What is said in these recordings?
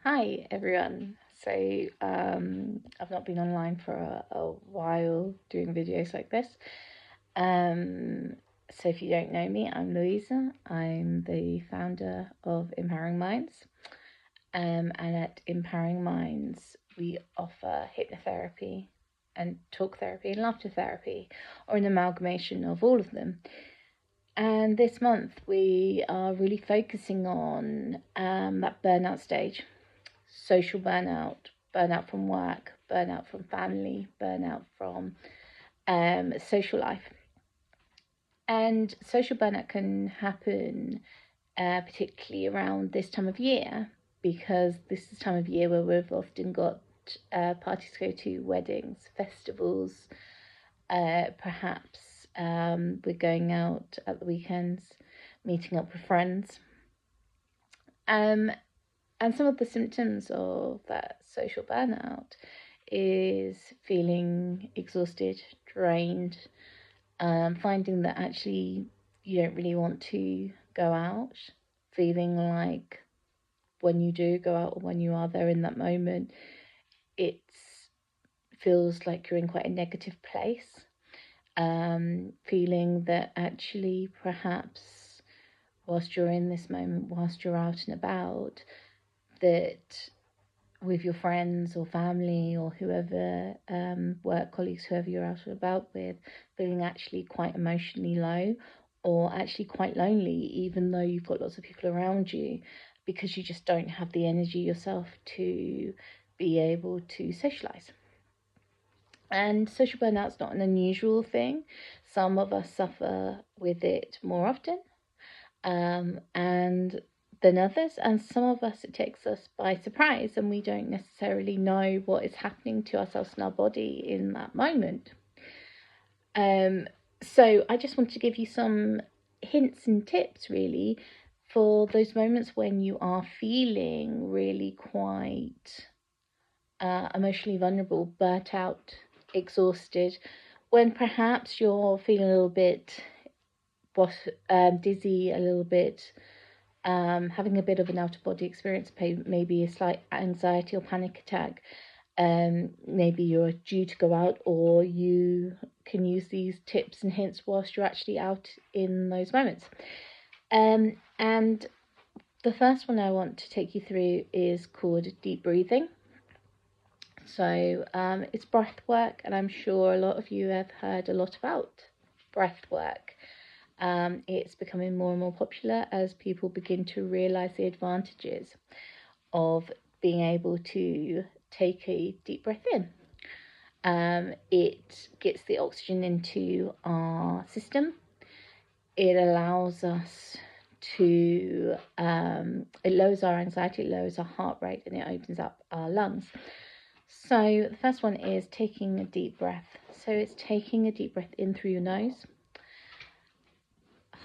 Hi everyone. I've not been online for a while doing videos like this. Um, so if you don't know me, I'm Louisa. I'm the founder of Empowering Minds. And at Empowering Minds, we offer hypnotherapy and talk therapy and laughter therapy, or an amalgamation of all of them. And this month we are really focusing on that burnout stage. Social burnout, burnout from work, burnout from family, burnout from social life. And social burnout can happen particularly around this time of year, because this is the time of year where we've often got parties to go to, weddings, festivals, perhaps we're going out at the weekends, meeting up with friends. Um, And some of the symptoms of that social burnout is feeling exhausted, drained, finding that actually you don't really want to go out, feeling like when you do go out or when you are there in that moment, it feels like you're in quite a negative place. Feeling that actually perhaps whilst you're in this moment, whilst you're out and about, that with your friends or family or whoever, work colleagues, whoever you're out and about with, feeling actually quite emotionally low or actually quite lonely, even though you've got lots of people around you, because you just don't have the energy yourself to be able to socialize. And social burnout's not an unusual thing. Some of us suffer with it more often, and than others, and some of us it takes us by surprise and we don't necessarily know what is happening to ourselves and our body in that moment. So I just want to give you some hints and tips really for those moments when you are feeling really quite emotionally vulnerable, burnt out, exhausted, when perhaps you're feeling a little bit dizzy, a little bit having a bit of an out of body experience, maybe a slight anxiety or panic attack. Maybe you're due to go out, or you can use these tips and hints whilst you're actually out in those moments. And the first one I want to take you through is called deep breathing. So it's breath work, and I'm sure a lot of you have heard a lot about breath work. It's becoming more and more popular as people begin to realize the advantages of being able to take a deep breath in. It gets the oxygen into our system. It allows us to, it lowers our anxiety, it lowers our heart rate, and it opens up our lungs. So the first one is taking a deep breath. So it's taking a deep breath in through your nose,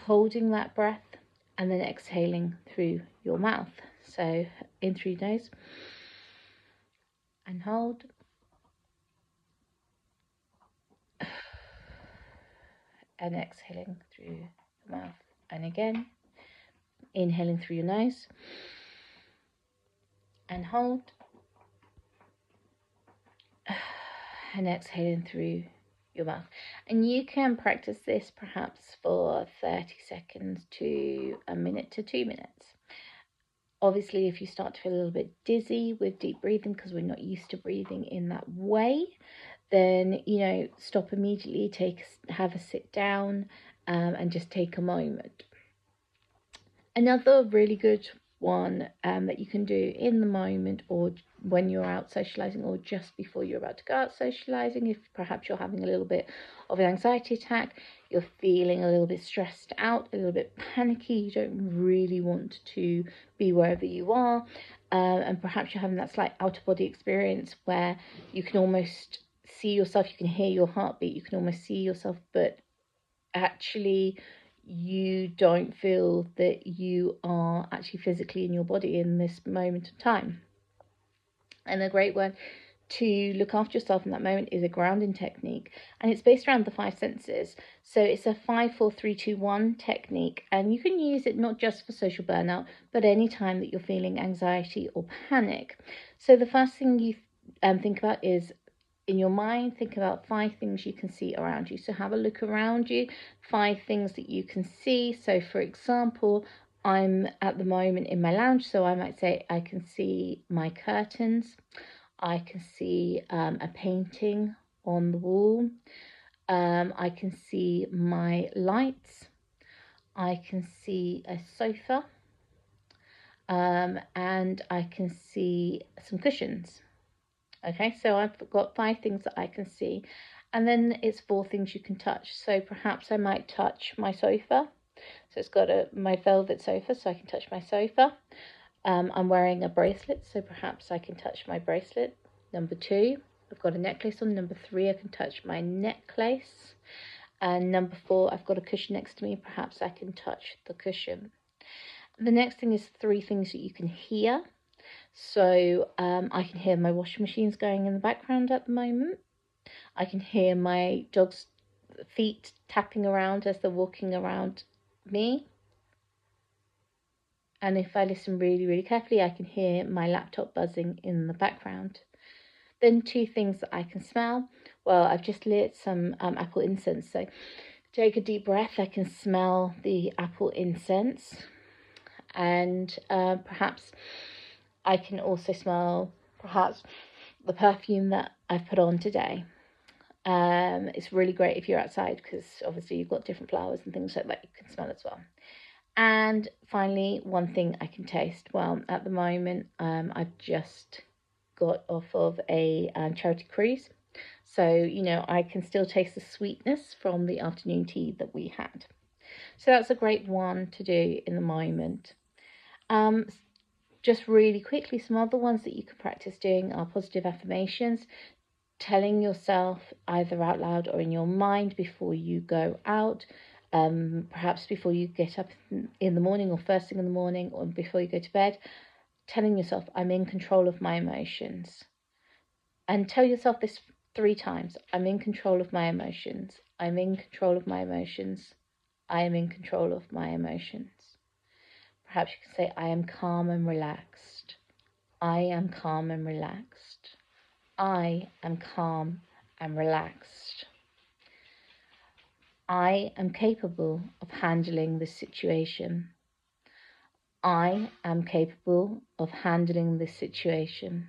holding that breath, and then exhaling through your mouth. So in through your nose and hold, and exhaling through your mouth. And again, inhaling through your nose and hold, and exhaling through your mouth. And you can practice this perhaps for 30 seconds to a minute to 2 minutes. Obviously, if you start to feel a little bit dizzy with deep breathing, because we're not used to breathing in that way, then stop immediately, have a sit down, and just take a moment. Another really good one that you can do in the moment, or when you're out socializing, or just before you're about to go out socializing, if perhaps you're having a little bit of an anxiety attack, you're feeling a little bit stressed out, a little bit panicky, you don't really want to be wherever you are, and perhaps you're having that slight out of body experience where you can almost see yourself, you can hear your heartbeat, you can almost see yourself, but actually you don't feel that you are actually physically in your body in this moment of time. And a great one to look after yourself in that moment is a grounding technique, and it's based around the 5 senses. So it's a 5-4-3-2-1 technique, and you can use it not just for social burnout, but any time that you're feeling anxiety or panic. So the first thing you think about is, in your mind, think about 5 things you can see around you. So have a look around you, 5 things that you can see. So for example, I'm at the moment in my lounge, so I might say I can see my curtains, I can see a painting on the wall, I can see my lights, I can see a sofa, and I can see some cushions. Okay, so I've got 5 things that I can see, and then it's 4 things you can touch. So perhaps I might touch my sofa. So it's got my velvet sofa, so I can touch my sofa. I'm wearing a bracelet, so perhaps I can touch my bracelet. Number 2, I've got a necklace on. Number 3, I can touch my necklace. And number 4, I've got a cushion next to me. Perhaps I can touch the cushion. The next thing is 3 things that you can hear. So I can hear my washing machines going in the background at the moment. I can hear my dog's feet tapping around as they're walking around me. And if I listen really, really carefully, I can hear my laptop buzzing in the background. Then 2 things that I can smell. Well, I've just lit some apple incense. So take a deep breath. I can smell the apple incense. And perhaps I can also smell perhaps the perfume that I've put on today. It's really great if you're outside, because obviously you've got different flowers and things like that you can smell as well. And finally, one thing I can taste. Well, at the moment, I've just got off of a charity cruise. So, I can still taste the sweetness from the afternoon tea that we had. So that's a great one to do in the moment. Just really quickly, some other ones that you can practice doing are positive affirmations, telling yourself either out loud or in your mind before you go out. Perhaps before you get up in the morning, or first thing in the morning, or before you go to bed, telling yourself, I'm in control of my emotions. And tell yourself this 3 times. I'm in control of my emotions. I'm in control of my emotions. I am in control of my emotions. Perhaps you can say, I am calm and relaxed. I am calm and relaxed. I am calm and relaxed. I am capable of handling this situation. I am capable of handling this situation.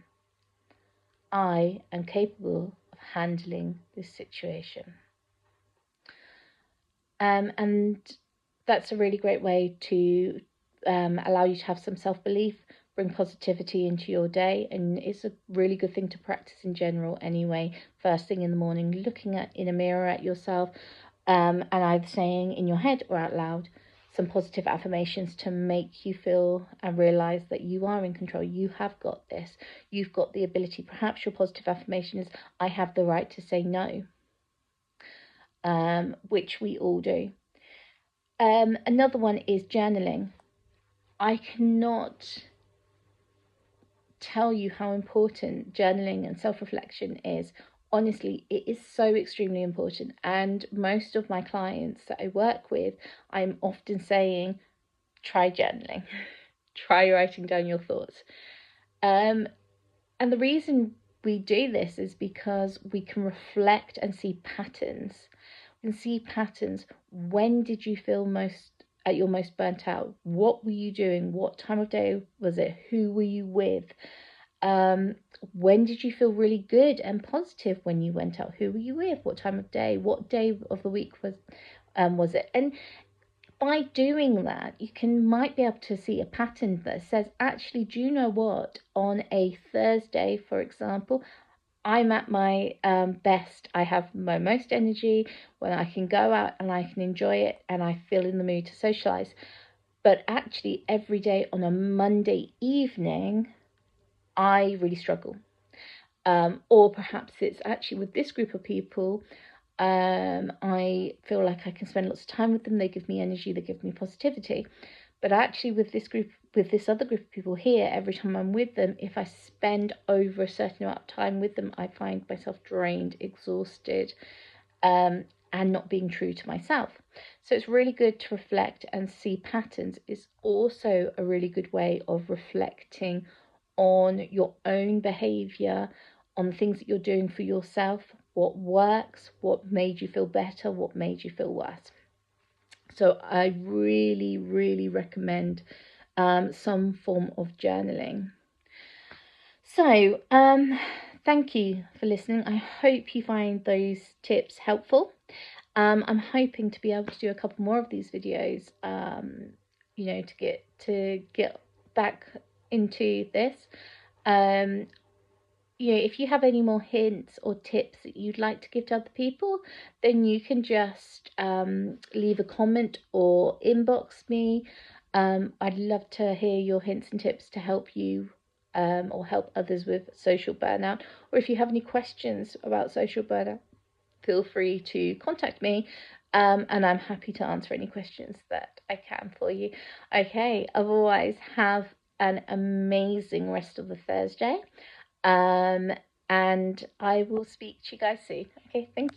I am capable of handling this situation. And that's a really great way to allow you to have some self-belief, bring positivity into your day, and it's a really good thing to practice in general anyway. First thing in the morning, looking in a mirror at yourself, and either saying in your head or out loud some positive affirmations to make you feel and realize that you are in control. You have got this. You've got the ability. Perhaps your positive affirmation is, I have the right to say no, which we all do. Another one is journaling. I cannot tell you how important journaling and self-reflection is. Honestly, it is so extremely important, and most of my clients that I work with, I'm often saying, try journaling, try writing down your thoughts. And the reason we do this is because we can reflect and see patterns. We can see patterns. When did you feel at your most burnt out? What were you doing? What time of day was it? Who were you with? When did you feel really good and positive when you went out? Who were you with? What time of day? What day of the week was it? And by doing that, you might be able to see a pattern that says, actually, do you know what? On a Thursday, for example, I'm at my best. I have my most energy when I can go out and I can enjoy it and I feel in the mood to socialize. But actually, every day on a Monday evening, I really struggle. Or perhaps it's actually with this group of people, I feel like I can spend lots of time with them. They give me energy, they give me positivity. But actually with this group with this other group of people here, every time I'm with them, if I spend over a certain amount of time with them, I find myself drained, exhausted, and not being true to myself. So it's really good to reflect and see patterns. It's also a really good way of reflecting on your own behavior, on things that you're doing for yourself, what works, what made you feel better, what made you feel worse. So I really, really recommend some form of journaling. So thank you for listening. I hope you find those tips helpful. I'm hoping to be able to do a couple more of these videos, to get back into this. If you have any more hints or tips that you'd like to give to other people, then you can just leave a comment or inbox me. I'd love to hear your hints and tips to help you or help others with social burnout. Or if you have any questions about social burnout, feel free to contact me, and I'm happy to answer any questions that I can for you. Okay, otherwise, have an amazing rest of the Thursday, and I will speak to you guys soon. Okay, thank you.